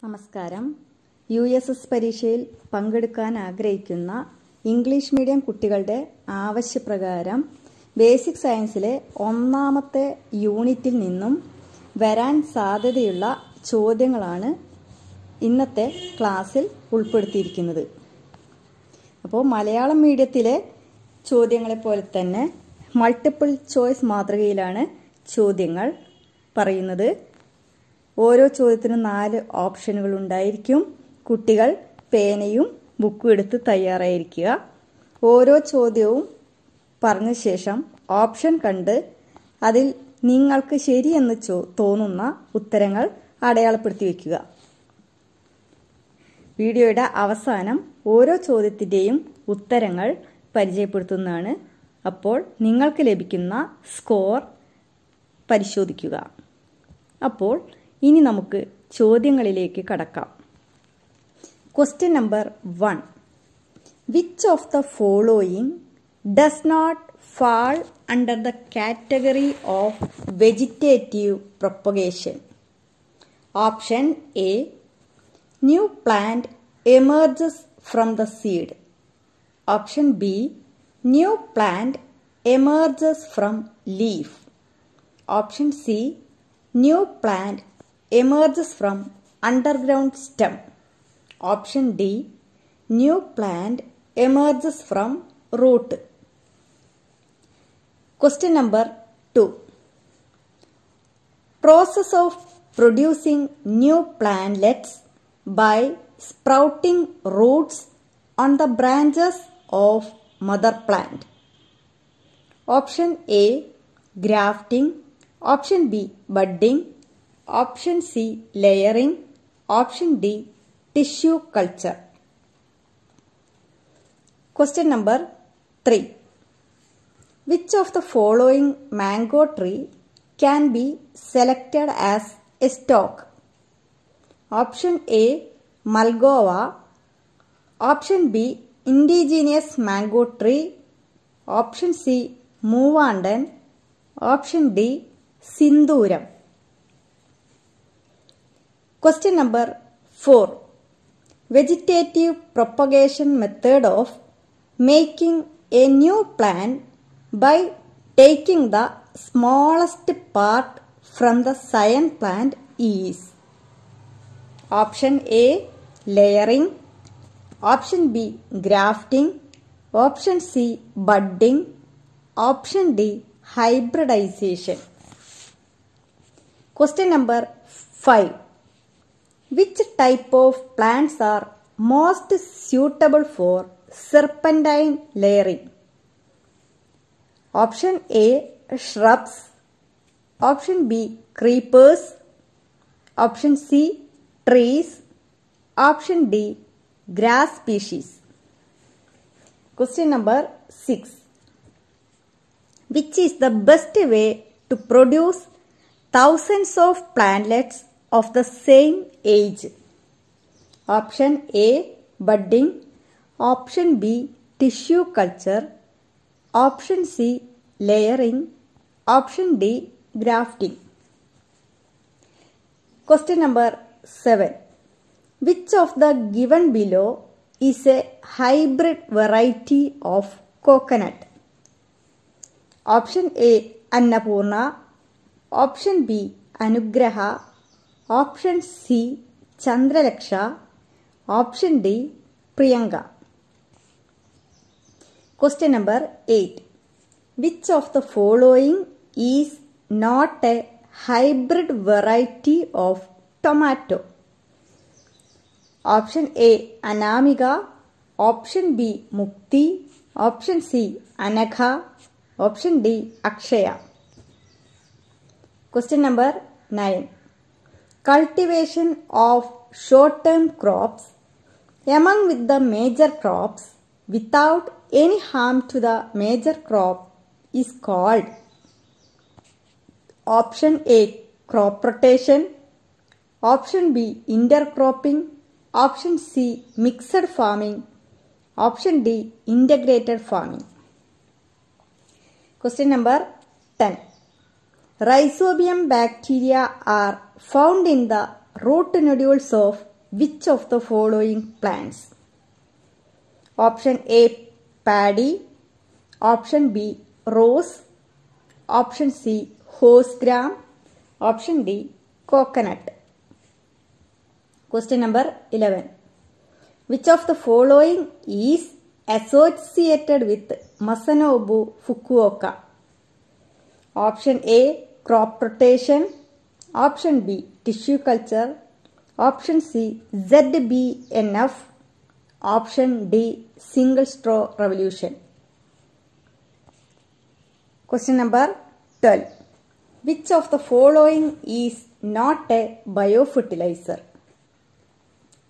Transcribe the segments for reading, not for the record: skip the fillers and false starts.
നമസ്കാരം. USS പരീക്ഷയിൽ പങ്കെടുക്കാൻ ആഗ്രഹിക്കുന്ന ഇംഗ്ലീഷ് മീഡിയം കുട്ടികളുടെ ആവശ്യപ്രകാരം ബേസിക് സയൻസിലെ ഒന്നാമത്തെ യൂണിറ്റിൽ നിന്നും വരാൻ സാധ്യതയുള്ള ചോദ്യങ്ങളാണ് ഇന്നത്തെ ക്ലാസ്സിൽ ഉൾപ്പെടുത്തിയിരിക്കുന്നത്. അപ്പോൾ മലയാളം മീഡിയത്തിലെ ചോദ്യങ്ങളെപ്പോലെ തന്നെ മൾട്ടിപ്പിൾ ചോയ്സ് മാതൃകയിലാണ് ചോദ്യങ്ങൾ പറയുന്നത്. ഓരോ ചോദ്യത്തിനും 4 ഓപ്ഷനുകൾ ഉണ്ടായിരിക്കും. കുട്ടികൾ പേനയും ബുക്കും എടുത്ത് തയ്യാറായിരിക്കുക. ഓരോ ചോദ്യവും പറഞ്ഞ ശേഷം ഓപ്ഷൻ കണ്ട് അതിൽ നിങ്ങൾക്ക് ശരിയെന്ന് തോന്നുന്ന ഉത്തരങ്ങൾ അടയാളപ്പെടുത്തി വയ്ക്കുക. വീഡിയോയുടെ അവസാനം ഓരോ ചോദ്യത്തിൻ്റെയും ഉത്തരങ്ങൾ പരിചയപ്പെടുത്തുന്നതാണ്. അപ്പോൾ നിങ്ങൾക്ക് ലഭിക്കുന്ന സ്കോർ പരിശോധിക്കുക. അപ്പോൾ ഇനി നമുക്ക് ചോദ്യങ്ങളിലേക്ക് കടക്കാം. Question number 1. Which of the following does not fall under the category of vegetative propagation? Option A. New plant emerges from the seed. Option B. New plant emerges from leaf. Option C. New plant emerges from underground stem. Option D. New plant emerges from root. Question number 2. Process of producing new plantlets by sprouting roots on the branches of mother plant. Option A. Grafting. Option B. Budding. Option C. Layering. Option D. Tissue culture. Question number 3. Which of the following mango tree can be selected as a stock? Option A. Malgova. Option B. Indigenous mango tree. Option C. Moovandan. Option D. Sindhuram. Question number 4. Vegetative propagation method of making a new plant by taking the smallest part from the scion plant is. Option A. Layering. Option B. Grafting. Option C. Budding. Option D. Hybridization. Question number 5. Which type of plants are most suitable for serpentine layering? Option A. Shrubs. Option B. Creepers. Option C. Trees. Option D. Grass species. Question number 6. Which is the best way to produce thousands of plantlets of the same age? Option A. Budding. Option B. Tissue culture. Option C. Layering. Option D. Grafting. Question number 7. Which of the given below is a hybrid variety of coconut? Option A. Annapurna. Option B. Anugraha. Option C. Chandralaksha. Option D. Priyanka. Question number 8. Which of the following is not a hybrid variety of tomato? Option A. Anamika. Option B. Mukti. Option C. Anagha. Option D. Akshaya. Question number 9. Cultivation of short-term crops among with the major crops without any harm to the major crop is called. Option A. Crop rotation. Option B. Intercropping. Option C. Mixed farming. Option D. Integrated farming. Question number 10. Rhizobium bacteria are found in the root nodules of which of the following plants? Option A, paddy. Option B, rose. Option C, horsegram. Option D, coconut. Question number 11. Which of the following is associated with Masanobu Fukuoka? Option A, crop rotation. Option B, tissue culture. Option C, ZBNF. Option D, single straw revolution. Question number 12. Which of the following is not a biofertilizer?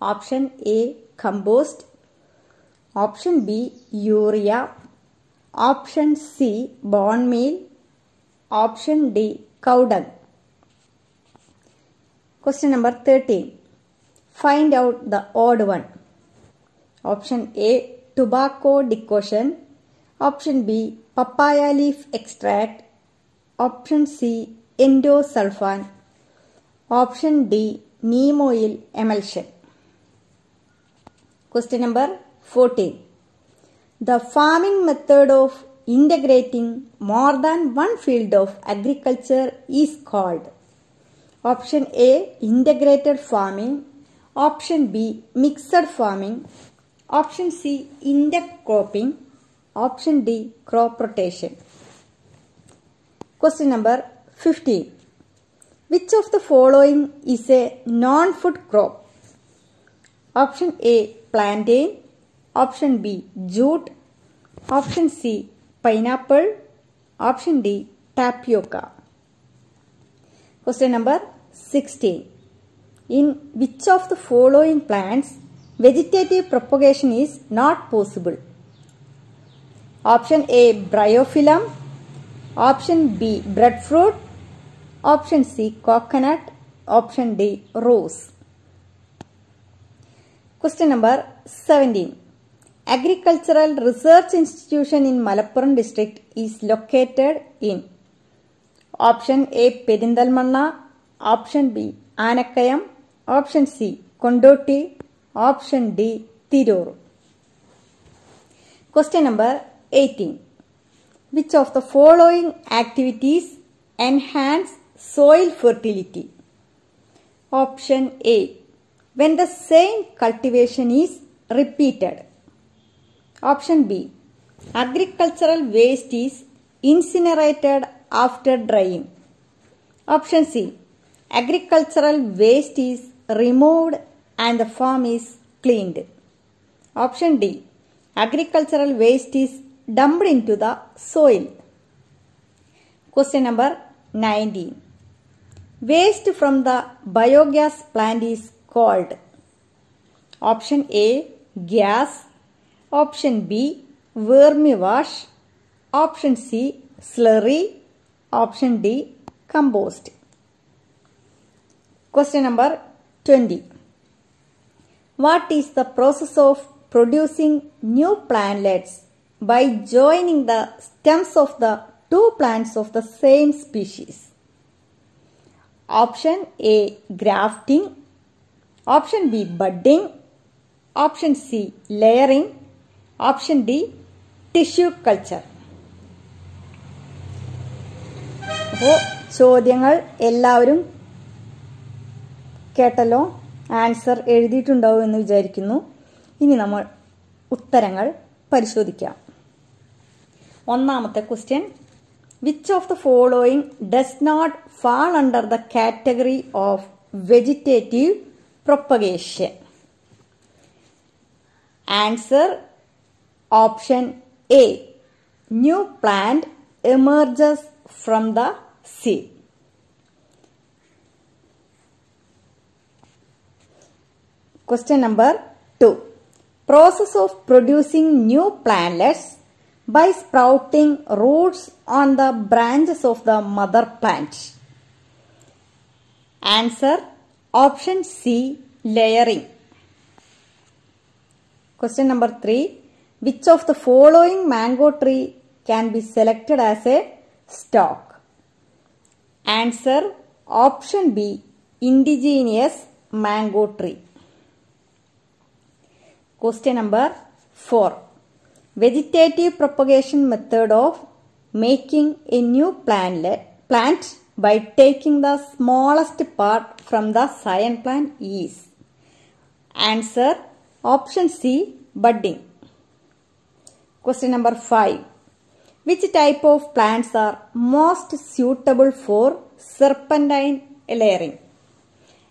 Option A, compost. Option B, urea. Option C, bone meal. Option D, cow dung. Question number 13. Find out the odd one. Option A, tobacco decoction. Option B, papaya leaf extract. Option C, endosulfan. Option D, neem oil emulsion. Question number 14. The farming method of integrating more than one field of agriculture is called. Option A, integrated farming. Option B, mixed farming. Option C, intercropping. Option D, crop rotation. Question number 15. Which of the following is a non-food crop? Option A, plantain. Option B, jute. Option C, pineapple. Option D, tapioca. Question number 16. In which of the following plants vegetative propagation is not possible? Option A, bryophyllum. Option B, breadfruit. Option C, coconut. Option D, rose. Question number 17. Agricultural Research Institution in Malappuram district is located in Option A, Perindalmanna. Option B, Anakayam. Option C, Kondoti. Option D, Tirur. Question number 18. Which of the following activities enhance soil fertility? Option A, when the same cultivation is repeated. Option B, agricultural waste is incinerated after drying. Option C, agricultural waste is removed and the farm is cleaned. Option D, agricultural waste is dumped into the soil. Question number 19. Waste from the biogas plant is called. Option A, gas. Option B, vermiwash. Option C, slurry. Option D, compost. Question number 20. What is the process of producing new plantlets by joining the stems of the two plants of the same species? Option A, grafting. Option B, budding. Option C, layering. Option D, tissue culture. അപ്പോൾ ചോദ്യങ്ങൾ എല്ലാവരും കേട്ടല്ലോ, answer എഴുതിയിട്ടുണ്ടാവും എന്ന് വിചാരിക്കുന്നു. ഇനി നമ്മൾ ഉത്തരങ്ങൾ പരിശോധിക്കാം. ഒന്നാമത്തെ question, which of the following does not fall under the category of vegetative propagation? Answer option A, new plant emerges from the seed. Question number 2. Process of producing new plantlets by sprouting roots on the branches of the mother plant. Answer option C, layering. Question number 3. Which of the following mango tree can be selected as a stock? Answer option B, indigenous mango tree. Question number 4. Vegetative propagation method of making a new plant by taking the smallest part from the scion plant is. Answer option C, budding. Question number 5. Which type of plants are most suitable for serpentine layering?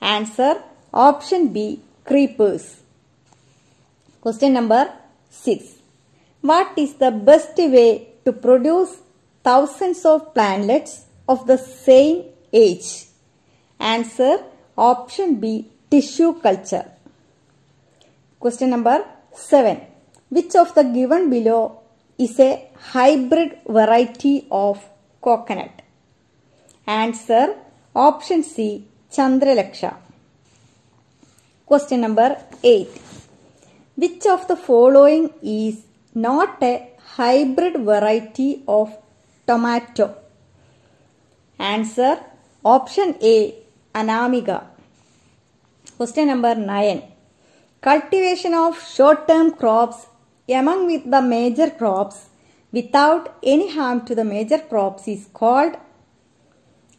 Answer option B, creepers. Question number 6. What is the best way to produce thousands of plantlets of the same age? Answer option B, tissue culture. Question number 7. Which of the given below is a hybrid variety of coconut? Answer option C, Chandralaksha. Question number 8. Which of the following is not a hybrid variety of tomato? Answer option A, Anamiga. Question number 9. Cultivation of short-term crops among with the major crops without any harm to the major crops is called?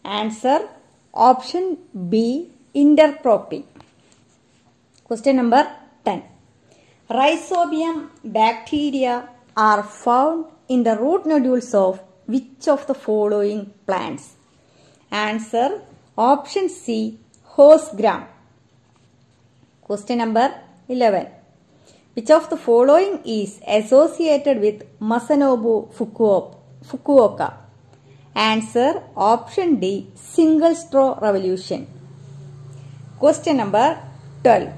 Answer option B, intercropping. Question number 10. Rhizobium bacteria are found in the root nodules of which of the following plants? Answer option C, hosegram. Question number 11. Which of the following is associated with Masanobu Fukuoka? Answer option D, single straw revolution. Question number 12.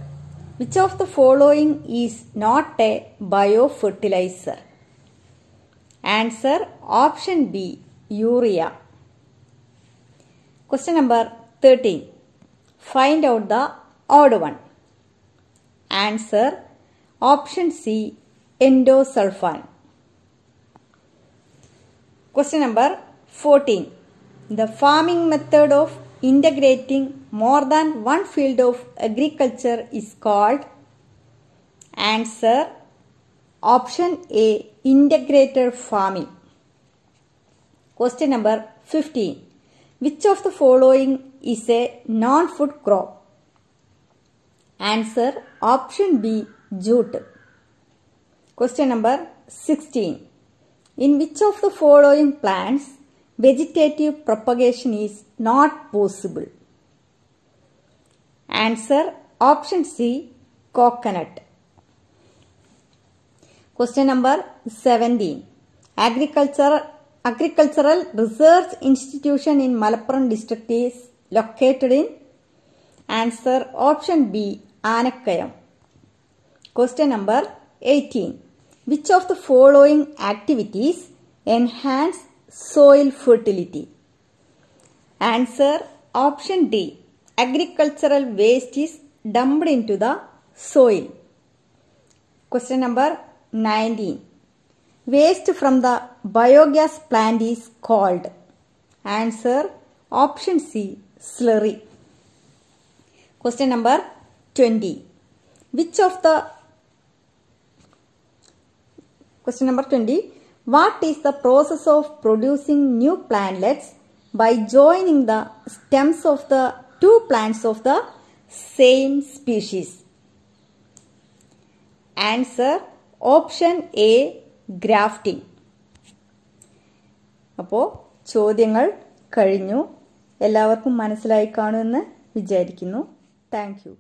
Which of the following is not a biofertilizer? Answer option B, urea. Question number 13. Find out the odd one. Answer option C, endosulfan. Question number 14. The farming method of integrating more than one field of agriculture is called? Answer option A, integrated farming. Question number 15. Which of the following is a non-food crop? Answer option B, jute. Question number 16. In which of the following plants vegetative propagation is not possible? Answer option C, coconut. Question number 17. Agricultural Research Institution in Malappuram district is located in? Answer option B, Anakkayam. Question number 18. Which of the following activities enhance soil fertility? Answer option D, agricultural waste is dumped into the soil. Question number 19. Waste from the biogas plant is called? Answer option C, slurry. Question number 20. Question number 20. What is the process of producing new plantlets by joining the stems of the two plants of the same species? Answer option A, grafting. അപ്പോൾ ചോദ്യങ്ങൾ കഴിഞ്ഞു. എല്ലാവർക്കും മനസ്സിലായി കാണുമെന്ന് വിചാരിക്കുന്നു. Thank you.